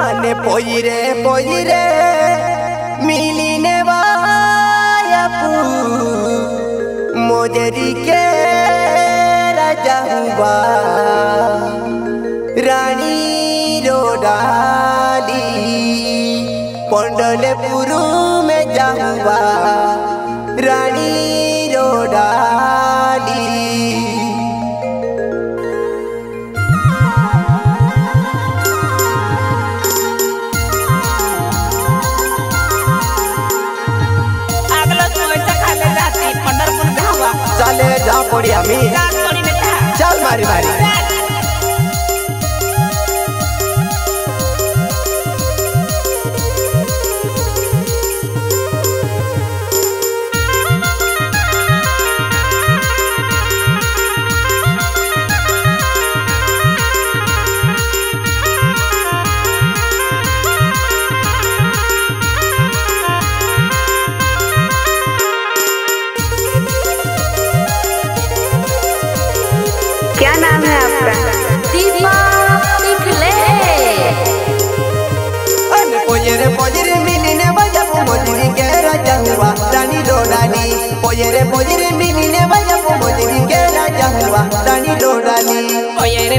आने पोइरे मिलीने वायापू मोजरी के राजा हुआ रानी रोडाली पंडलपुरु में जाऊँगा रानी रोडाली। चले जा पड़ी हमी चल मारी मारी क्या नाम है आपका? दीपा पिघले। पोजरे मिलीने बजापू मोजरी के राजा हुआ रानी रोडाली पोजरे मिलीने बजापू मोजरी के राजा हुआ रानी रोडाली पोजरे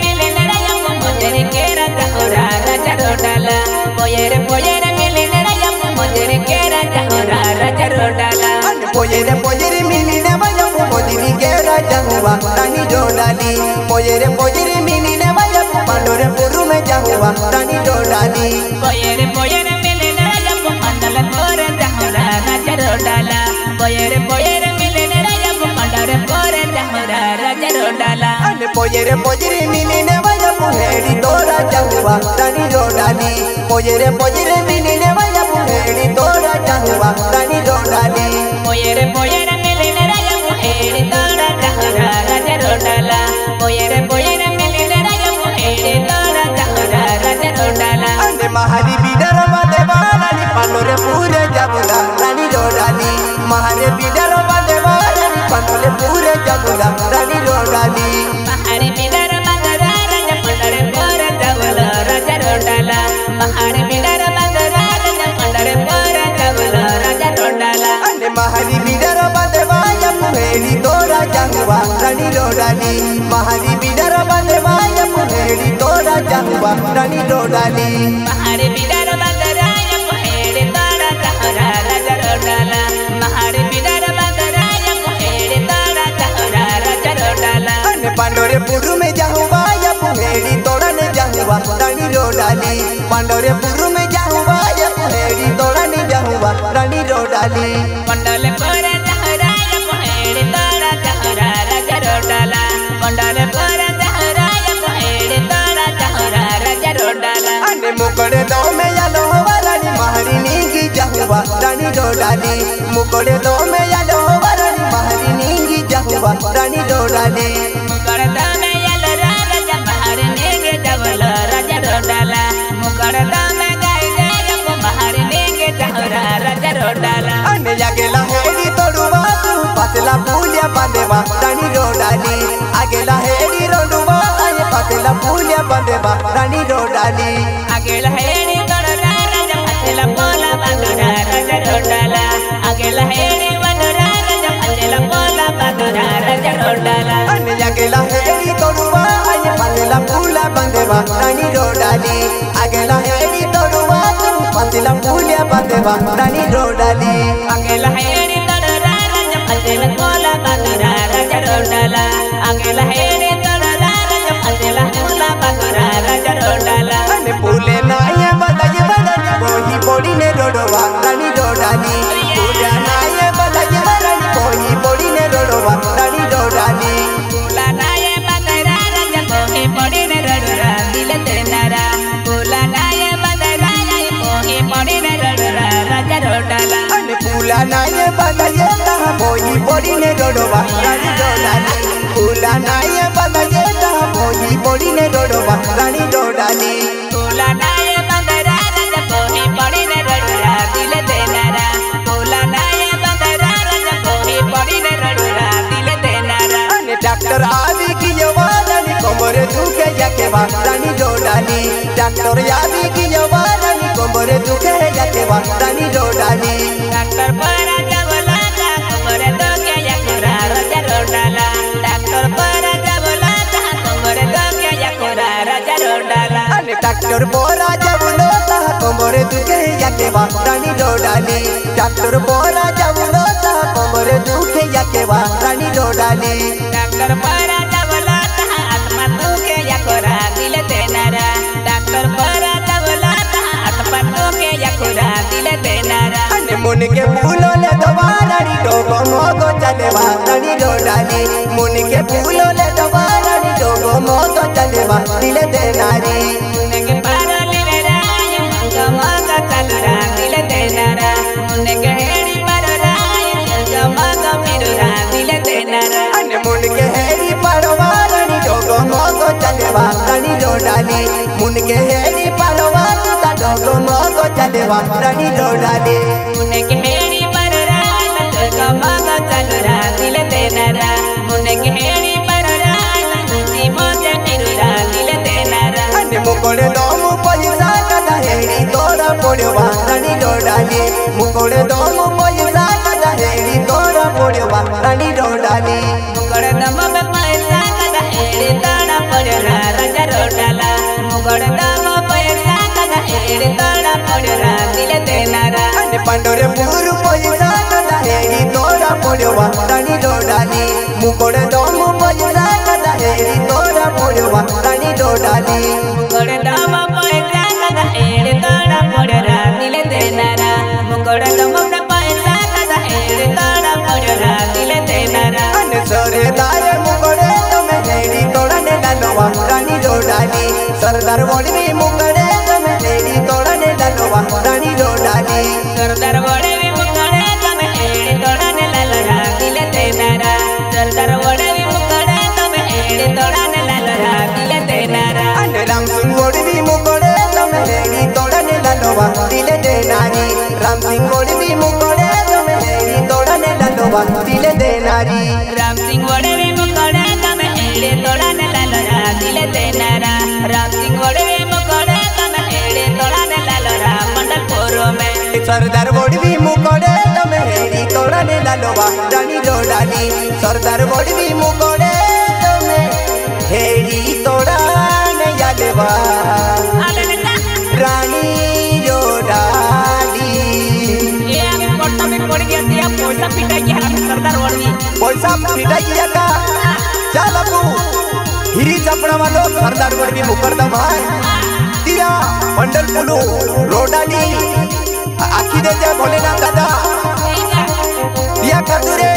मिलीने राजापू मोजरी के राजा हुआ राजा रोडाला पोजरे मिलीने राजापू मोजरी के राजा हुआ राजा रोडाला पोजरे मिलीने बजापू मोजरी के राजा हुआ रानी रोडाली पोजरे मिलीने बजापू पंडरपुर में जाऊँगा रानी रोडाली पोजरे मिलीने राजापू पंडरपुर जाऊँगा राजा रोडाला पोजरे मिलीने राजापू पंडरपुर जाऊँगा राजा रोडाला पोजरे मिलीने बजापू हेड़ी तोरा जाऊँगा रानी रोडाली पोजरे मिलीने बजापू हेड़ी तोरा जाऊँगा रानी रोडाली पोजरे मिलीने राजापू हेड़ी तोरा जाऊँगा राजा रोडाला पोजरे मिलीने राजापू हेड़ी तोरा जाऊँगा राजा रोडाला महारी बिडर बादे बारानी पांडोरे पूरे जाऊँगा रानी रोडाली महारे बिडर बादे बारानी पांडोरे पूरे जाऊँगा रानी रोडाली महारे बिडर बादे राजा पांडोरे पूरे जाऊँगा राजा रोडाला महारे बिडर बादे राजा पांडोरे पूरे जाऊँगा राजा रोडाला महारी बिडर बादे बाया पुहेड़ी तोरा जाऊँगा रानी रोडाली महारी बिडर बादे बाया पुहेड़ी तोरा जाऊँगा रानी रोडाली महारे बिडर बादे राजा पुहेड़ी तोरा जाऊँगा राजा रोडाला महारे बिडर बादे राजा पुहेड़ी तोरा जाऊँगा राजा रोडाला पांडोरेपुर में जाऊँगा या पुहेड़ी तोड़ा ने जाऊँगा रानी रोडाली पांडोरेपुर में जाऊँगा या पुहेड़ी तोड़ा ने जाऊँगा रानी रोडाली पंडलपुर जाऊँगा या पुहेड़ी तोड़ा जाऊँगा राजा रोडाला पंडलपुर जाऊँगा या पुहेड़ी तोड़ा जाऊँगा राजा रोडाला मुकड़े दो में या लो रानी महारी नींगी जाऊँगा रानी रोडाली मुकड़े दो में या लो रानी महारी नींगी जाऊँगा रानी रोडाली मुकड़े दो में या लो राजा महारी नींगी जाऊँगा राजा रोडाला मुकड़े दो में गाय जाऊँगा महारी नींगी जाऊँगा राजा रोडाला आगेला हेड़ी तोड़ुआ तू पतला पुलिया बांधेवा रानी रोडाली आगेला हेड़ी रोडुआ आये पतला पुलिया बांधेवा रानी रोडाली आगेला हेड़ी तोड़ुआ राजा पतला पोला बांधुरा राजा रोडाला आगेला हेड़ी बांधुरा राजा पतला पोला बांधुरा राजा रोडाला आगेला हेड़ी तोड़ुआ आये पतला पुलिया बांधेवा रानी रोडाली आगेला हेड़ी तोड़ुआ तू पतला पुलिया बांधेवा रानी रोडाली आगेला हेड़ी तोड़ुआ राजा पतला पोला बांधुरा राजा रोडाला आगेला हेड़ी तोड़ुआ राजा पतला पोला बांधुरा राजा रोडाला पुले नाये बदाये बदानी बोही बोड़ी ने रोडवा रानी रोडाली पुले नाये बदाये बदानी बोही बोड़ी ने रोडवा रानी रोडाली पुला नाये बदारा राजा बोही बोड़ी ने रोडवा दिल तेनारा पुला नाये बदारा राजा बोही बोड़ी ने रोडवा राजा रोडाला पुला नाये बदाये ता बोही बोड़ी ने रोडवा रानी रोडाली पुला नाये बदाये ता बोही बोड़ी ने रोडवा रानी रोडाली पुला नाये बदारा राजा बोही बोड़ी ने रोडवा दिल तेनारा पुला नाये बदारा राजा बोही बोड़ी ने रोडवा दिल तेनारा डॉक्टर आवी की जवानी कमर दुखे जाके रानी रोडाली डॉक्टर आवी की डॉक्टर बोरा जबलो ता कमर दुखे याके बा रानी रोडाली डॉक्टर बोरा जबलो ता कमर दुखे याके बा रानी रोडाली डॉक्टर बोरा जबलो ता आत्मा दुखे याकोरा दिल देनारा डॉक्टर बोरा जबलो ता आत्मा दुखे याकोरा दिल देनारा मुन के फूलो ले दवा रानी डोगो मोगो चले बा रानी रोडाली मुन के फूलो ले दवा रानी डोगो मोगो चले बा दिल देनारी मुनके पारो लिवेरा मोगो मोगो चलुरा दिल देनारा मुनके हेड़ी पारो राय मोगो मोगो मिरुरा दिल देनारा मुन के हेड़ी पारो रानी डोगो मोगो चले बा रानी रोडाली मुन के हेड़ी पारो ता डोगो मोगो चले बा रानी रोडाली मुनके हेड़ी पारो राय मोगो मोगो चलुरा दिल देनारा मुनके हेड़ी पारो राय मुजी मोजे मिरुरा दिल देनारा मुकोड़े दोमु पैसा कदा हेड़ी तोरा पड़वा रानी रोडाली मुकोड़े दोमु पैसा कदा हेड़ी तोरा पड़वा रानी रोडाली मुकोड़े दोमु पैसा कदा हेड़ी तोरा पड़वा राजा रोडाला मुकोड़े दोमु पैसा कदा हेड़ी तोरा पड़वा दिल देनारा पंडोरे पूरु पैसा कदा हेड़ी तोरा पड़वा रानी रोडाली मुकोड़े दोमु पैसा कदा हेड़ी तोरा पड़वा रानी रोडाली मुकोड़े दोमु पैसा कदा हेड़ी तोरा पड़वा दिल देनारा मुकोड़े दोमु पैसा कदा हेड़ी तोरा पड़वा दिल देनारा सरदार मुकोड़े तुम्हें हेड़ी तोड़ा ने डालवा रानी रोडाली सरदार वोड़वी मुकोड़े तुम्हें हेड़ी तोड़ा ने डालवा रानी रोडाली सरदार वोड़वी मुकोड़े तुम्हें हेड़ी तोड़ा ने डालवा दिल देनारा सरदार वोड़वी मुकोड़े तुम्हें हेड़ी तोड़ा ने डालवा दिल देनारा राम सिंह वोड़वी मुकोड़े तुम्हें हेड़ी तोड़ा ने डालवा दिल देनारी राम सिंह वोड़वी मुकोड़े तुम्हें हेड़ी तोड़ा ने डालवा दिल देनारी राम सिंह वोड़वी मुकोड़े तुम्हें हेड़ी तोड़ा ने डालवा दिल देनारा राम सिंह वोड़वी मुकोड़े तुम्हें हेड़ी तोड़ा ने डालवा पंडलपुर में सरदार वोड़वी मुकोड़े तुम्हें हेड़ी तोड़ा ने डालवा रानी रोडाली सरदार वोड़वी मुकोड़े तुम्हें हेड़ी तोड़ा ने डालवा रानी रोडाली ये फोटो में पड़ गया दिया पैसा पिटाई किया सरदार वोड़वी पैसा पिटाई किया का चल अबू हिरी चपड़ा वालों सरदार वोड़वी मुकरदम है दिया पंडलपुर रोडाली आखी दे दे भोलेनाथ दादा दिया कदुरे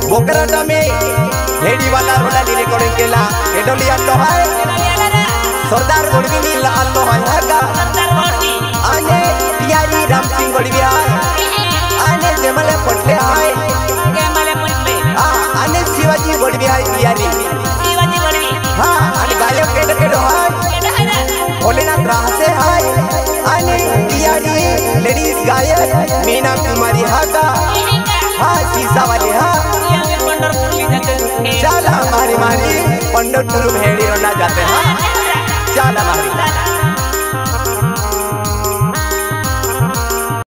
बोकराटा में हेडी वाला रोडाली रिकॉर्डिंग केला एडोलिया तो है सरदार वोड़वी नी लाल तो है का आने यारी राम सिंह वोड़वी है आने जमले पटले है आने शिवाजी वोड़वी है यारी हाँ आने गायक केडो है भोलेनाथ राहसे है आने यारी लेडीज गायक मीना कुमारी है का हाँ शीशा वाली हाँ चल हमारी पंडरपुर भेड़ी होना जाते हैं चल हमारी